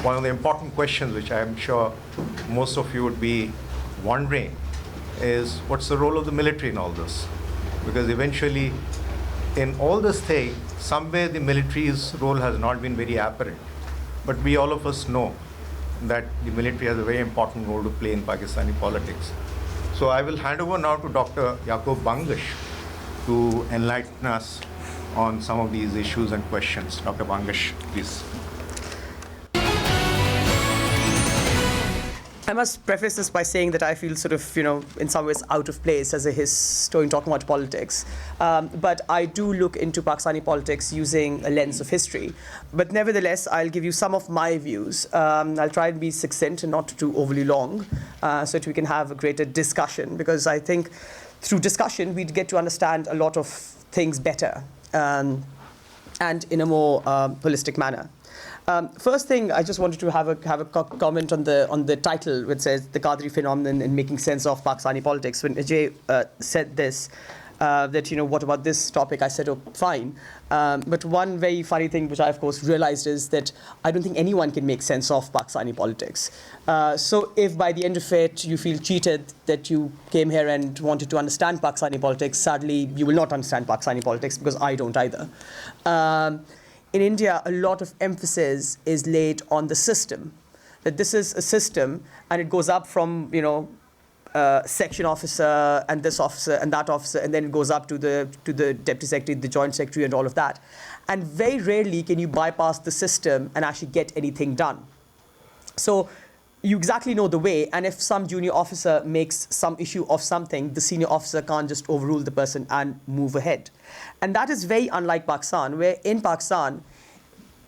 one of the important questions which I'm sure most of you would be wondering is what's the role of the military in all this? Because eventually, in all this thing, somewhere the military's role has not been very apparent. But we all of us know that the military has a very important role to play in Pakistani politics. So I will hand over now to Dr. Yaqub Bangash to enlighten us on some of these issues and questions. Dr. Bangash, please. I must preface this by saying that I feel sort of, in some ways out of place as a historian talking about politics. But I do look into Pakistani politics using a lens of history. But nevertheless, I'll give you some of my views. I'll try and be succinct and not too overly long so that we can have a greater discussion, because I think through discussion, we'd get to understand a lot of things better and in a more holistic manner. First thing, I just wanted to have a comment on the title, which says "The Qadri Phenomenon and Making Sense of Pakistani Politics." When Ajay said this, that what about this topic? I said, oh, fine. But one very funny thing, which I of course realized, is that I don't think anyone can make sense of Pakistani politics. So if by the end of it you feel cheated that you came here and wanted to understand Pakistani politics, sadly you will not understand Pakistani politics, because I don't either. In India, a lot of emphasis is laid on the system, that this is a system and it goes up from, section officer and this officer and that officer, and then it goes up to the deputy secretary, the joint secretary, and all of that. And very rarely can you bypass the system and actually get anything done. So you exactly know the way, and if some junior officer makes some issue of something, the senior officer can't just overrule the person and move ahead. And that is very unlike Pakistan, where in Pakistan,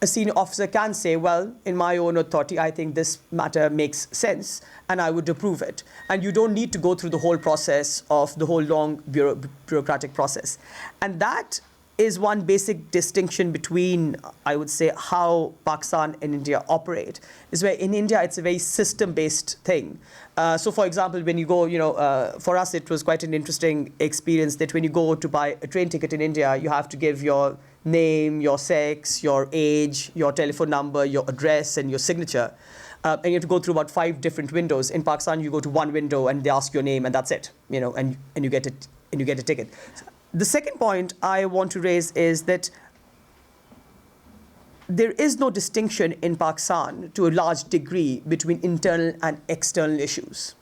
a senior officer can say, well, in my own authority, I think this matter makes sense, and I would approve it. And you don't need to go through the whole process of the whole long bureaucratic process. And that is one basic distinction between, I would say, how Pakistan and India operate, is where in India it's a very system-based thing. So for example, when you go, for us it was quite an interesting experience that when you go to buy a train ticket in India, you have to give your name, your sex, your age, your telephone number, your address, and your signature. And you have to go through about 5 different windows. In Pakistan, you go to one window and they ask your name, and that's it, and you get it, and you get a ticket. The second point I want to raise is that there is no distinction in Pakistan to a large degree between internal and external issues.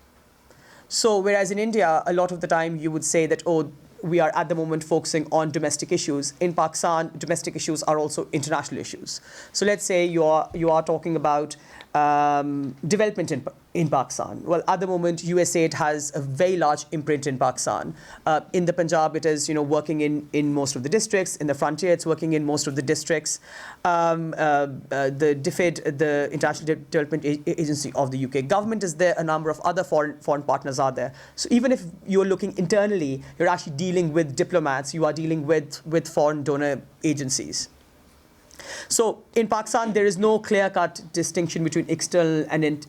So whereas in India, a lot of the time you would say that, oh, we are at the moment focusing on domestic issues. In Pakistan, domestic issues are also international issues. So let's say you are talking about development in Pakistan. Well, at the moment, USAID has a very large imprint in Pakistan. In the Punjab, it is working in most of the districts. In the frontier, it's working in most of the districts. The DFID, the International Development Agency of the UK government, is there. A number of other foreign partners are there. So even if you're looking internally, you're actually dealing with diplomats. You are dealing with foreign donor agencies. So in Pakistan, there is no clear-cut distinction between external and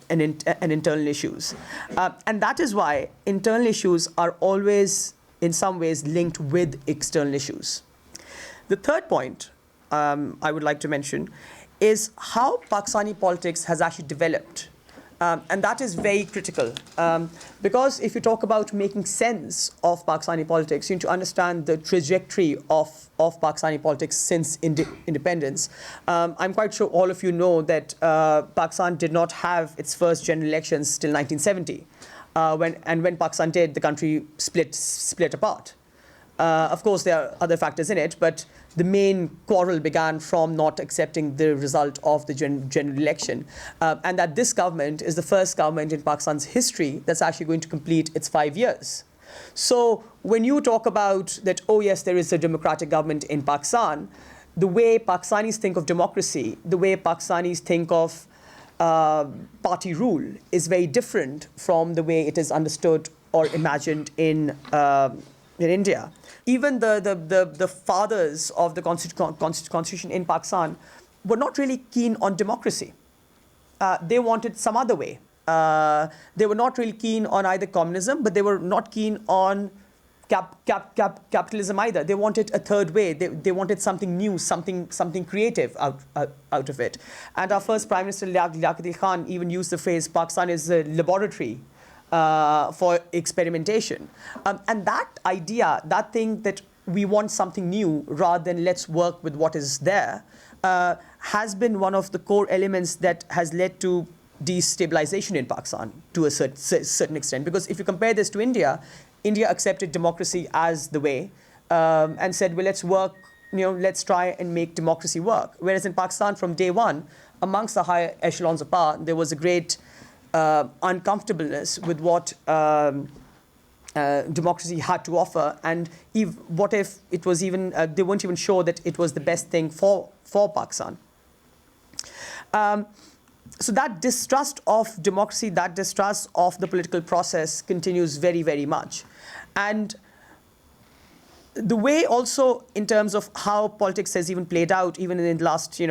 internal issues. And that is why internal issues are always, in some ways, linked with external issues. The third point I would like to mention is how Pakistani politics has actually developed. And that is very critical, because if you talk about making sense of Pakistani politics, you need to understand the trajectory of Pakistani politics since independence. I'm quite sure all of you know that Pakistan did not have its first general elections till 1970. When Pakistan did, the country split apart. Of course, there are other factors in it, but the main quarrel began from not accepting the result of the general election. And that this government is the first government in Pakistan's history that's actually going to complete its 5 years. So when you talk about that, oh yes, there is a democratic government in Pakistan, the way Pakistanis think of democracy, the way Pakistanis think of party rule is very different from the way it is understood or imagined in India. Even the fathers of the constitution in Pakistan were not really keen on democracy. They wanted some other way. They were not really keen on either communism, but they were not keen on capitalism either. They wanted a third way. They wanted something new, something creative out of it. And our first Prime Minister, Qadri Khan, even used the phrase, Pakistan is a laboratory for experimentation. And that idea, that thing that we want something new rather than let's work with what is there, has been one of the core elements that has led to destabilization in Pakistan to a certain extent. Because if you compare this to India, India accepted democracy as the way and said, well, let's work, let's try and make democracy work. Whereas in Pakistan, from day one, amongst the higher echelons of power, there was a great uncomfortableness with what democracy had to offer. And what if it was even, they weren't even sure that it was the best thing for Pakistan. So that distrust of democracy, that distrust of the political process continues very, very much. And the way also in terms of how politics has even played out, even in the last,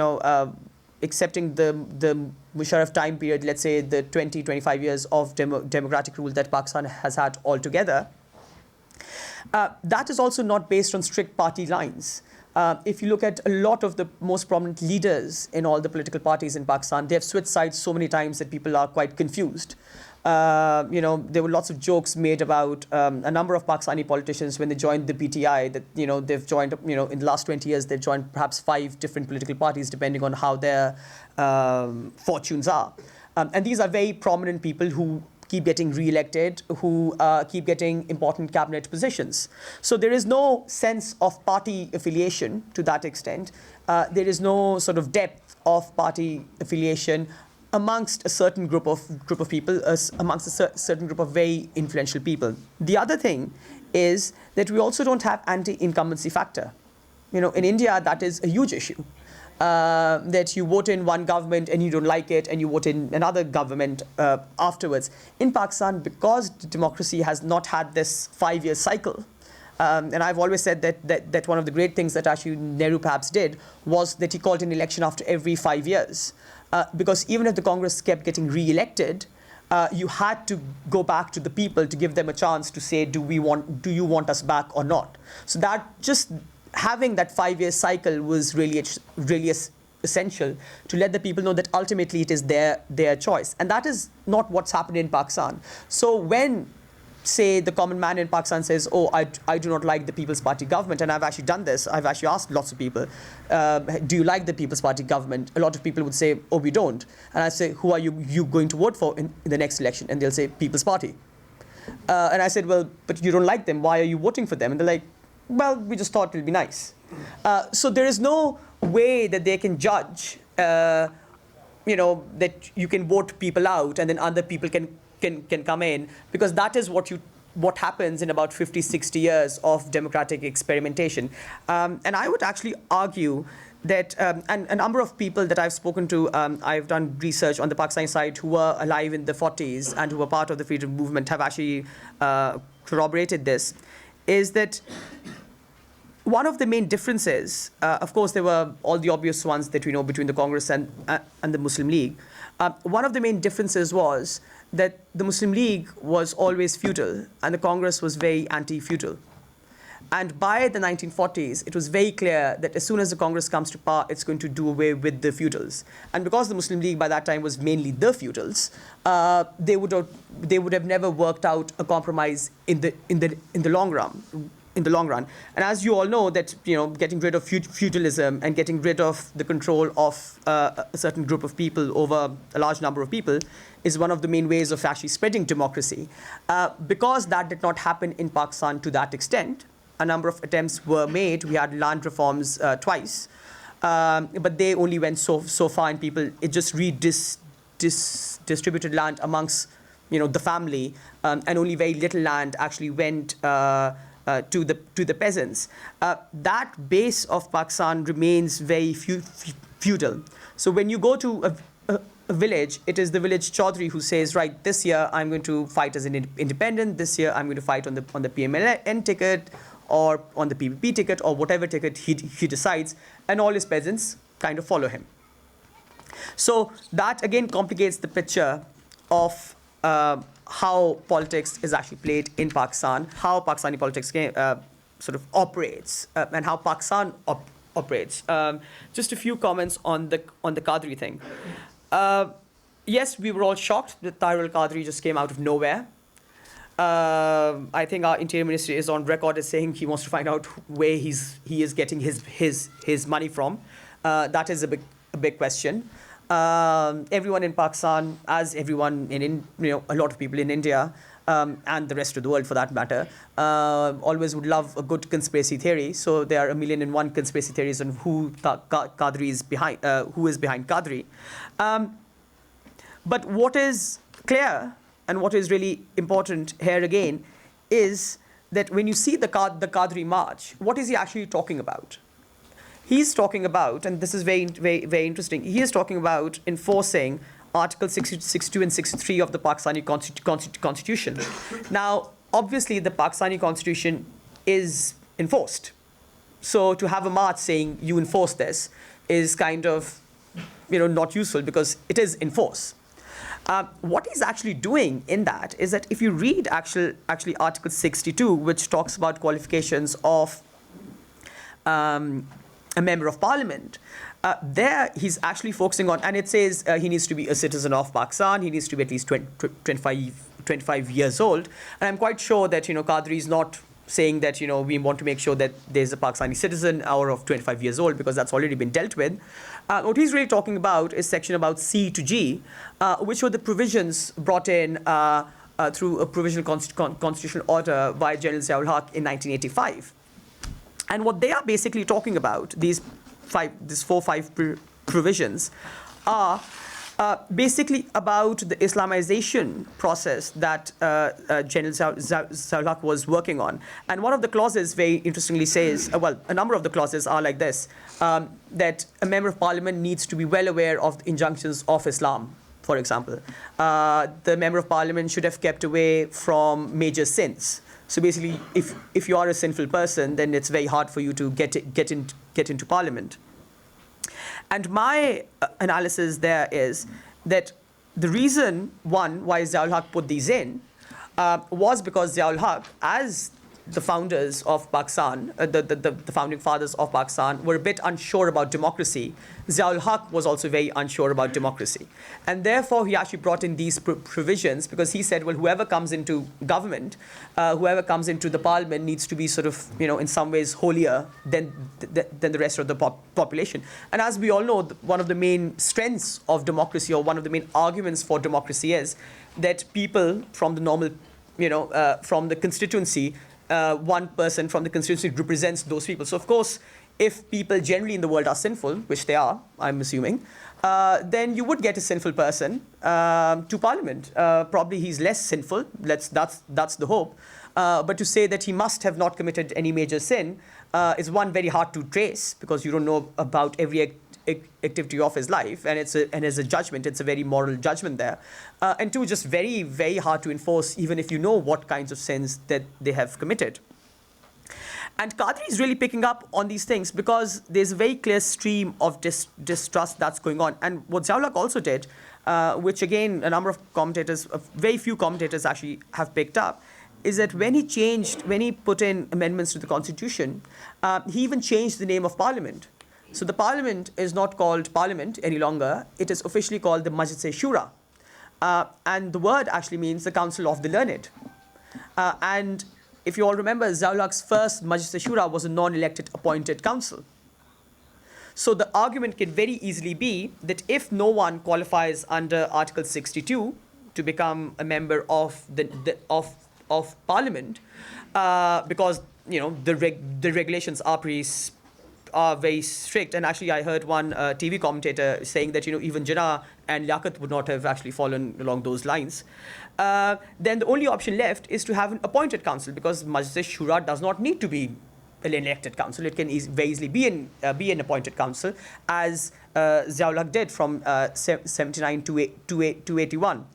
accepting the Musharraf time period, let's say the 20, 25 years of democratic rule that Pakistan has had altogether, that is also not based on strict party lines. If you look at a lot of the most prominent leaders in all the political parties in Pakistan, they have switched sides so many times that people are quite confused. There were lots of jokes made about a number of Pakistani politicians when they joined the PTI, that, they've joined, in the last 20 years, they've joined perhaps 5 different political parties, depending on how their fortunes are. And these are very prominent people who keep getting re-elected, who keep getting important cabinet positions. So there is no sense of party affiliation to that extent. There is no sort of depth of party affiliation amongst a certain group of people, amongst a certain group of very influential people. The other thing is that we also don't have anti-incumbency factor. In India, that is a huge issue. That you vote in one government and you don't like it, and you vote in another government afterwards. In Pakistan, because democracy has not had this 5-year cycle, and I've always said that one of the great things that actually Nehru perhaps did was that he called an election after every 5 years. Because even if the Congress kept getting re-elected, you had to go back to the people to give them a chance to say, do you want us back or not? So that just having that 5-year cycle was really essential to let the people know that ultimately it is their choice. And that is not what's happened in Pakistan. So when, say, the common man in Pakistan says, oh, I do not like the People's Party government, and I've actually done this, I've actually asked lots of people, do you like the People's Party government? A lot of people would say, oh, we don't. And I say, who are you going to vote for in the next election? And they'll say, People's Party. And I said, well, but you don't like them, why are you voting for them? And they're like, well, we just thought it would be nice. So there is no way that they can judge, that you can vote people out and then other people can come in, because that is what happens in about 50, 60 years of democratic experimentation. And I would actually argue that, and a number of people that I've spoken to, I've done research on the Pakistani side who were alive in the 40s and who were part of the freedom movement, have actually corroborated this, is that one of the main differences, of course, there were all the obvious ones that we know between the Congress and the Muslim League. One of the main differences was that the Muslim League was always feudal and the Congress was very anti-feudal. And by the 1940s, it was very clear that as soon as the Congress comes to power, it's going to do away with the feudals. And because the Muslim League by that time was mainly the feudals, they would have never worked out a compromise in the long run. And as you all know, that getting rid of feudalism and getting rid of the control of a certain group of people over a large number of people is one of the main ways of actually spreading democracy. Because that did not happen in Pakistan to that extent, a number of attempts were made. We had land reforms twice, but they only went so far, and it just distributed land amongst the family, and only very little land actually went to the peasants. That base of Pakistan remains very feudal. So when you go to a village, it is the village Chaudhry who says, right, this year I'm going to fight as an independent, this year I'm going to fight on the PMLN ticket or on the PPP ticket or whatever ticket he decides, and all his peasants kind of follow him. So that again complicates the picture of how politics is actually played in Pakistan, how Pakistani politics sort of operates, and how Pakistan operates. Just a few comments on the Qadri thing. Yes, we were all shocked that Tahir al-Qadri just came out of nowhere. I think our Interior Ministry is on record as saying he wants to find out where he is getting his money from. That is a big question. Everyone in Pakistan, as everyone a lot of people in India, and the rest of the world for that matter, always would love a good conspiracy theory. So there are 1,000,001 conspiracy theories on who Qadri is behind, who is behind Qadri. But what is clear and what is really important here again is that when you see the Qadri March, what is he actually talking about? He's talking about, and this is very, very, very interesting, he is talking about enforcing Article 62 and 63 of the Pakistani Constitution. Now, obviously, the Pakistani Constitution is enforced. So to have a march saying you enforce this is kind of, not useful because it is in force. What he's actually doing in that is that if you read actually Article 62, which talks about qualifications of a member of parliament, there he's actually focusing on, and it says he needs to be a citizen of Pakistan, he needs to be at least 25 years old. And I'm quite sure that, Qadri is not saying that, we want to make sure that there's a Pakistani citizen or of 25 years old, because that's already been dealt with. What he's really talking about is section about C to G, which were the provisions brought in through a provisional constitutional order by General Ziaul-Haq in 1985. And what they are basically talking about, these 5 provisions, are basically about the Islamization process that General Ziaul-Haq was working on. And one of the clauses very interestingly says, a number of the clauses are like this, that a member of parliament needs to be well aware of the injunctions of Islam, for example. The member of parliament should have kept away from major sins. So basically, if you are a sinful person, then it's very hard for you to get into parliament. And my analysis there is that the reason, one, why Ziaul-Haq put these in was because Ziaul-Haq, as the founders of Pakistan, the founding fathers of Pakistan, were a bit unsure about democracy. Ziaul-Haq was also very unsure about democracy. And therefore, he actually brought in these provisions because he said, well, whoever comes into government, whoever comes into the parliament needs to be sort of, in some ways holier than the rest of the population. And as we all know, one of the main strengths of democracy, or one of the main arguments for democracy, is that people from the normal, from the constituency, one person from the constituency represents those people. So, of course, if people generally in the world are sinful, which they are, I'm assuming, then you would get a sinful person to parliament. Probably he's less sinful. That's the hope. But to say that he must have not committed any major sin is, one, very hard to trace, because you don't know about every activity of his life, and as a judgment, it's a very moral judgment there. And two, just very, very hard to enforce, even if you know what kinds of sins that they have committed. And Qadri is really picking up on these things because there's a very clear stream of distrust that's going on. And what Ziaul-Haq also did, which again a number of commentators, very few commentators actually have picked up, is that when he put in amendments to the constitution, he even changed the name of parliament. So the parliament is not called parliament any longer. It is officially called the Majlis-e-Shura. And the word actually means the council of the learned. And if you all remember, Ziaul-Haq's first Majlis-e-Shura was a non-elected appointed council. So the argument can very easily be that if no one qualifies under Article 62 to become a member of of parliament, because the regulations are very strict. And actually, I heard one TV commentator saying that even Jinnah and Liaquat would not have actually fallen along those lines. Then the only option left is to have an appointed council, because Majlis-e-Shura does not need to be an elected council. It can very easily be an appointed council, as Ziaul-Haq did from 79 to 81.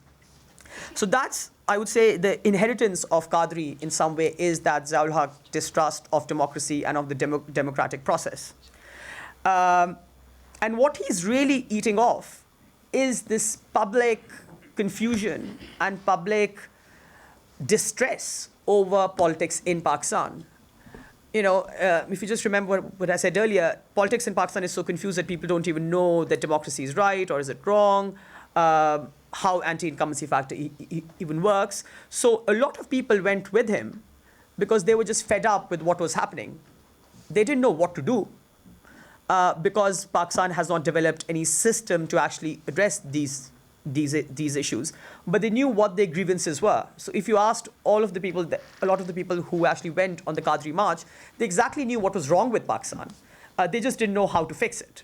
So that's, I would say, the inheritance of Qadri in some way is that Ziaul-Haq distrust of democracy and of the democratic process. And what he's really eating off is this public confusion and public distress over politics in Pakistan. If you just remember what I said earlier, politics in Pakistan is so confused that people don't even know that democracy is right or is it wrong, how anti-incumbency factor even works. So a lot of people went with him because they were just fed up with what was happening. They didn't know what to do because Pakistan has not developed any system to actually address these issues, but they knew what their grievances were. So if you asked a lot of the people who actually went on the Qadri March, they exactly knew what was wrong with Pakistan. They just didn't know how to fix it.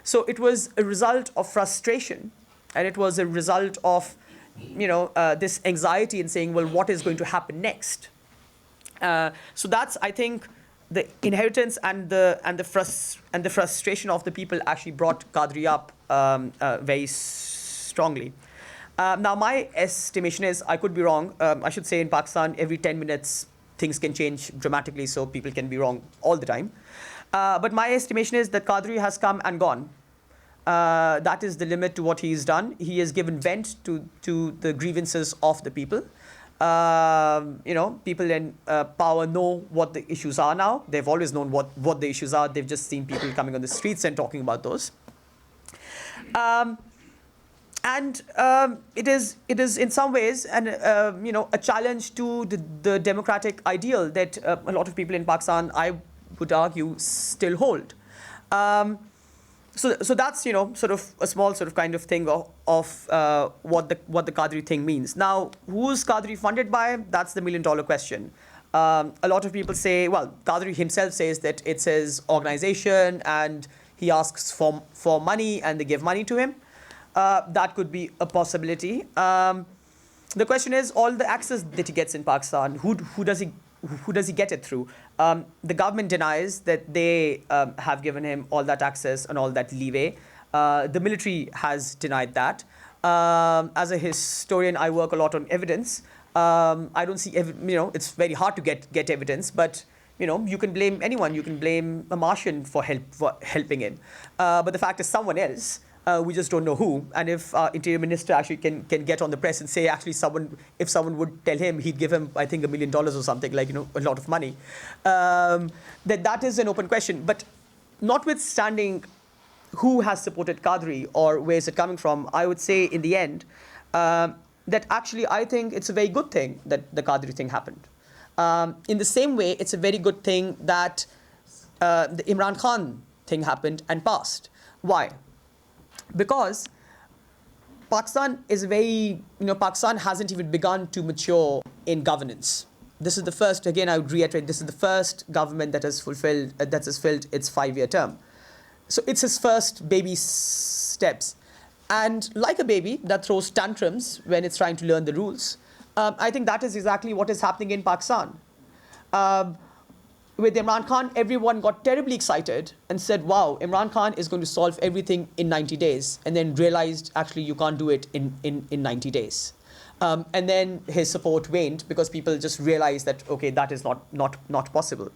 So it was a result of frustration, and it was a result of this anxiety in saying, well, what is going to happen next? So that's, I think, the inheritance and the frustration of the people actually brought Qadri up very strongly. Now, my estimation is, I could be wrong. I should say in Pakistan, every 10 minutes, things can change dramatically, so people can be wrong all the time. But my estimation is that Qadri has come and gone. That is the limit to what he's done. He has given vent to the grievances of the people. People in power know what the issues are now. They've always known what the issues are. They've just seen people coming on the streets and talking about those. It is in some ways a challenge to the democratic ideal that a lot of people in Pakistan, I would argue, still hold. So that's sort of a small sort of kind of thing of what the Qadri thing means. Now, who's Qadri funded by? That's the million-dollar question. A lot of people say, well, Qadri himself says that it's his organization and he asks for money and they give money to him. That could be a possibility. The question is, all the access that he gets in Pakistan, who does he get it through? The government denies that they have given him all that access and all that leeway. The military has denied that. As a historian, I work a lot on evidence. I don't see, it's very hard to get evidence, but you can blame anyone. You can blame a Martian for helping in. But the fact is, someone else. We just don't know who. And if our interior minister actually can get on the press and say, actually, if someone would tell him, he'd give him, I think, $1 million or something, like, a lot of money, that is an open question. But notwithstanding who has supported Qadri or where is it coming from, I would say in the end that actually I think it's a very good thing that the Qadri thing happened. In the same way, it's a very good thing that the Imran Khan thing happened and passed. Why? Because Pakistan is Pakistan hasn't even begun to mature in governance. This is the first, again, I would reiterate, this is the first government that has fulfilled its 5-year term. So it's his first baby steps. And like a baby that throws tantrums when it's trying to learn the rules, I think that is exactly what is happening in Pakistan. With Imran Khan, everyone got terribly excited and said, wow, Imran Khan is going to solve everything in 90 days, and then realized, actually, you can't do it in 90 days. And then his support waned because people just realized that, okay, that is not possible.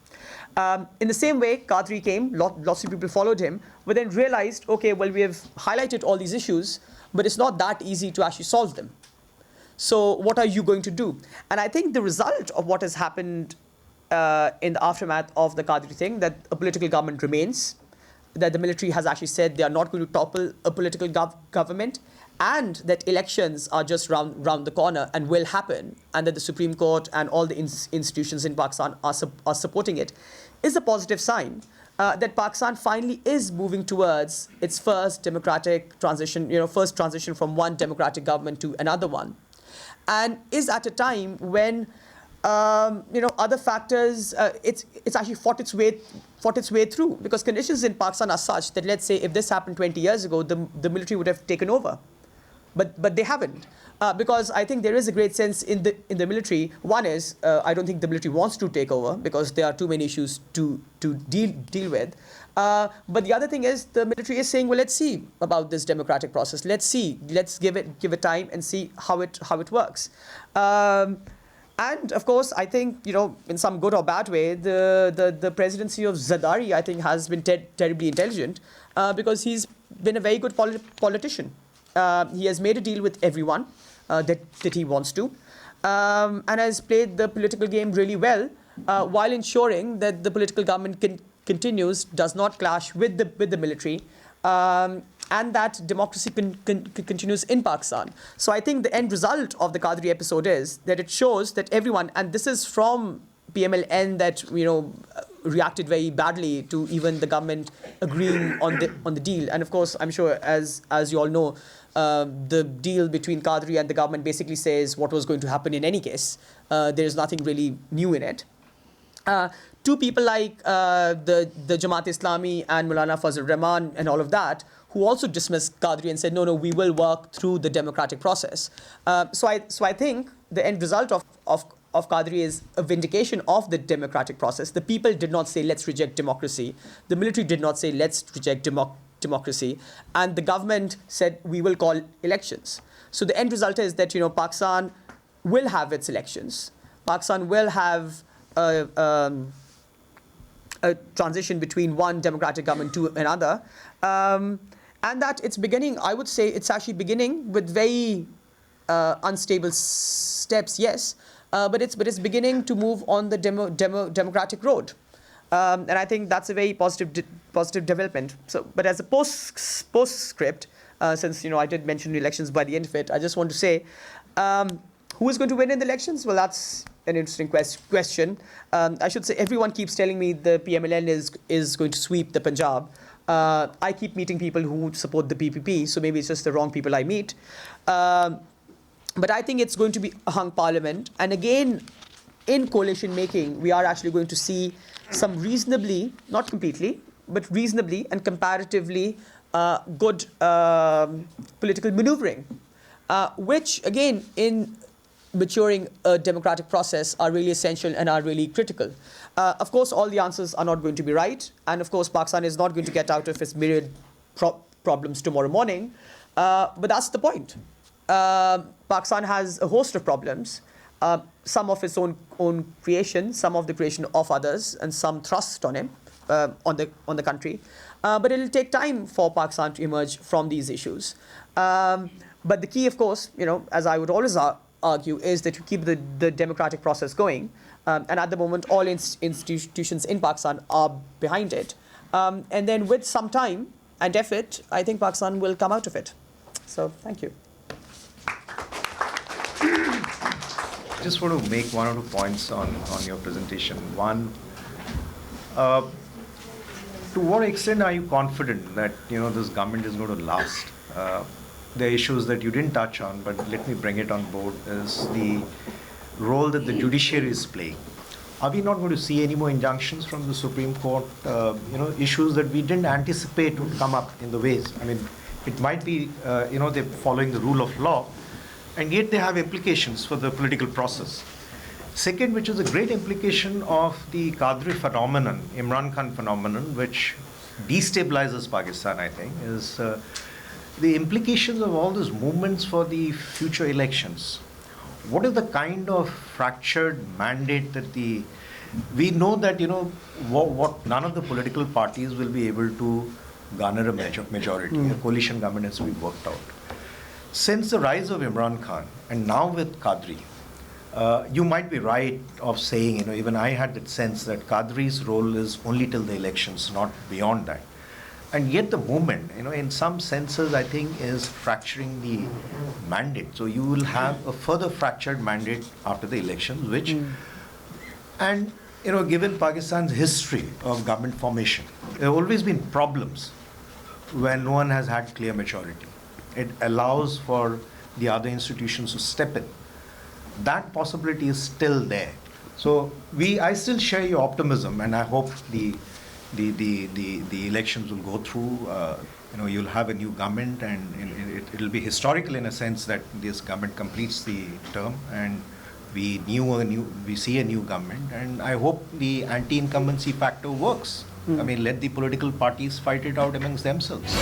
In the same way, Qadri came, lots of people followed him, but then realized, okay, well, we have highlighted all these issues, but it's not that easy to actually solve them. So what are you going to do? And I think the result of what has happened in the aftermath of the Qadri thing, that a political government remains, that the military has actually said they are not going to topple a political government, and that elections are just round the corner and will happen, and that the Supreme Court and all the institutions in Pakistan are supporting it, is a positive sign that Pakistan finally is moving towards its first democratic transition, first transition from one democratic government to another one, and is at a time when other factors, it's actually fought its way through, because conditions in Pakistan are such that, let's say, if this happened 20 years ago, the military would have taken over, but they haven't, because I think there is a great sense in the military. One is, I don't think the military wants to take over because there are too many issues to deal with. But the other thing is, the military is saying, well, let's see about this democratic process. Let's give it time and see how it works. And of course, I think, in some good or bad way, the presidency of Zardari, I think, has been terribly intelligent because he's been a very good politician. He has made a deal with everyone that he wants to. and has played the political game really well, while ensuring that the political government continues, does not clash with the military, and that democracy continues in Pakistan. So I think the end result of the Qadri episode is that it shows that everyone, and this is from PMLN that reacted very badly to even the government agreeing on the deal. And of course, I'm sure as you all know, the deal between Qadri and the government basically says what was going to happen in any case. There is nothing really new in it. To people like the Jamaat Islami and Maulana Fazl Rahman and all of that, who also dismissed Qadri and said, no, we will work through the democratic process. So I think the end result of Qadri is a vindication of the democratic process. The people did not say, let's reject democracy. The military did not say, let's reject democracy. And the government said, we will call elections. So the end result is that, Pakistan will have its elections. Pakistan will have a transition between one democratic government to another. And that it's beginning, I would say it's actually beginning with very unstable steps, yes, but it's beginning to move on the democratic road. And I think that's a very positive development. So, but as a postscript, since I did mention elections by the end of it, I just want to say, who is going to win in the elections? Well, that's an interesting question. I should say everyone keeps telling me the PMLN is going to sweep the Punjab. I keep meeting people who support the PPP, so maybe it's just the wrong people I meet. But I think it's going to be a hung parliament. And again, in coalition making, we are actually going to see some reasonably, not completely, but reasonably and comparatively good political maneuvering, which again, in maturing a democratic process are really essential and are really critical. Of course, all the answers are not going to be right. And of course, Pakistan is not going to get out of its myriad problems tomorrow morning. But that's the point. Pakistan has a host of problems, some of its own creation, some of the creation of others, and some thrust on him, on the country. But it'll take time for Pakistan to emerge from these issues. But the key, of course, as I would always argue, is that you keep the democratic process going. And at the moment, all institutions in Pakistan are behind it. And then with some time and effort, I think Pakistan will come out of it. So thank you. I just want to make one or two points on your presentation. One, to what extent are you confident that this government is going to last? The issues that you didn't touch on, but let me bring it on board, is the role that the judiciary is playing. Are we not going to see any more injunctions from the Supreme Court? Issues that we didn't anticipate would come up in the ways. I mean, it might be, they're following the rule of law, and yet they have implications for the political process. Second, which is a great implication of the Qadri phenomenon, Imran Khan phenomenon, which destabilizes Pakistan, I think, is the implications of all these movements for the future elections. What is the kind of fractured mandate that we know that, what none of the political parties will be able to garner a majority. A coalition government has to be worked out. Since the rise of Imran Khan, and now with Qadri, you might be right of saying, even I had that sense that Qadri's role is only till the elections, not beyond that. And yet the movement, in some senses, I think, is fracturing the mandate. So you will have a further fractured mandate after the elections, which, and, given Pakistan's history of government formation, there have always been problems when no one has had clear majority. It allows for the other institutions to step in. That possibility is still there. So I still share your optimism, and I hope the elections will go through. You'll have a new government, and it'll be historical in a sense that this government completes the term, and we see a new government, and I hope the anti-incumbency factor works. I mean, let the political parties fight it out amongst themselves.